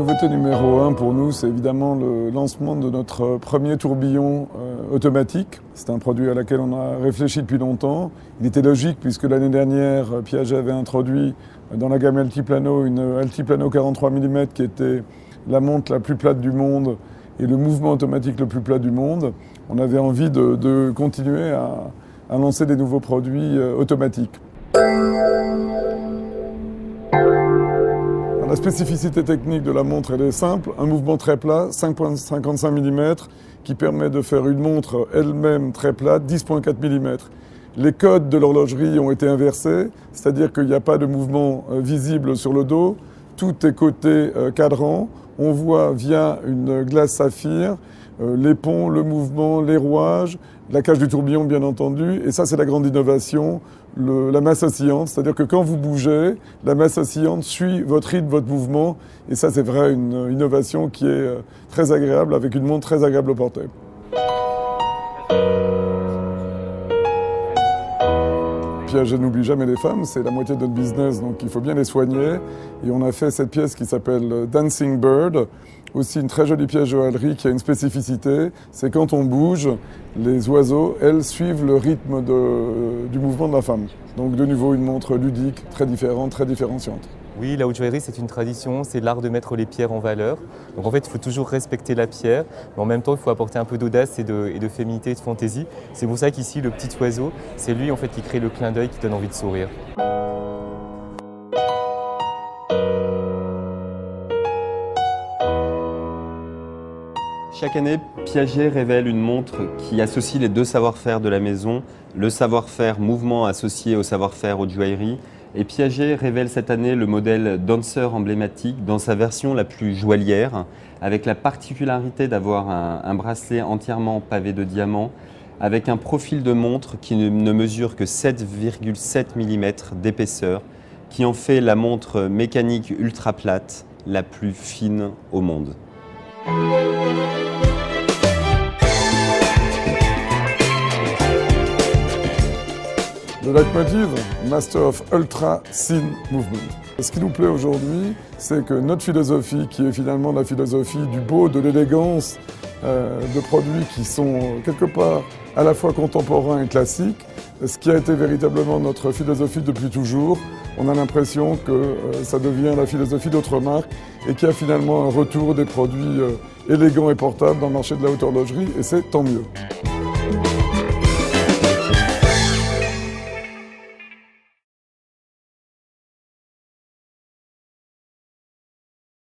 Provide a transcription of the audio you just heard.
nouveauté numéro 1 pour nous, c'est évidemment le lancement de notre premier tourbillon automatique. C'est un produit à laquelle on a réfléchi depuis longtemps. Il était logique puisque l'année dernière, Piaget avait introduit dans la gamme Altiplano une Altiplano 43 mm qui était la montre la plus plate du monde et le mouvement automatique le plus plat du monde. On avait envie de continuer à lancer des nouveaux produits automatiques. La spécificité technique de la montre, elle est simple. Un mouvement très plat, 5,55 mm, qui permet de faire une montre elle-même très plate, 10,4 mm. Les codes de l'horlogerie ont été inversés, c'est-à-dire qu'il n'y a pas de mouvement visible sur le dos. Tout est côté cadran. On voit via une glace saphir les ponts, le mouvement, les rouages, la cage du tourbillon bien entendu. Et ça, c'est la grande innovation, la masse oscillante. C'est-à-dire que quand vous bougez, la masse oscillante suit votre rythme, votre mouvement. Et ça, c'est vrai, une innovation qui est très agréable, avec une montre très agréable au porter. Piaget n'oublie jamais les femmes, c'est la moitié de notre business, donc il faut bien les soigner. Et on a fait cette pièce qui s'appelle Dancing Bird, aussi une très jolie pièce joaillerie qui a une spécificité, c'est quand on bouge, les oiseaux, elles, suivent le rythme du mouvement de la femme. Donc de nouveau une montre ludique, très différente, très différenciante. Oui, la haute joaillerie, c'est une tradition, c'est l'art de mettre les pierres en valeur. Donc en fait, il faut toujours respecter la pierre, mais en même temps, il faut apporter un peu d'audace et de féminité et de fantaisie. C'est pour ça qu'ici, le petit oiseau, c'est lui en fait qui crée le clin d'œil, qui donne envie de sourire. Chaque année, Piaget révèle une montre qui associe les deux savoir-faire de la maison, le savoir-faire mouvement associé au savoir-faire haute joaillerie. Et Piaget révèle cette année le modèle Dancer emblématique dans sa version la plus joaillière, avec la particularité d'avoir un bracelet entièrement pavé de diamants, avec un profil de montre qui ne mesure que 7,7 mm d'épaisseur, qui en fait la montre mécanique ultra plate la plus fine au monde. Le leitmotiv, Master of Ultra Thin Movement. Ce qui nous plaît aujourd'hui, c'est que notre philosophie, qui est finalement la philosophie du beau, de l'élégance, de produits qui sont quelque part à la fois contemporains et classiques, ce qui a été véritablement notre philosophie depuis toujours. On a l'impression que ça devient la philosophie d'autres marques et qu'il y a finalement un retour des produits élégants et portables dans le marché de la haute horlogerie, et c'est tant mieux.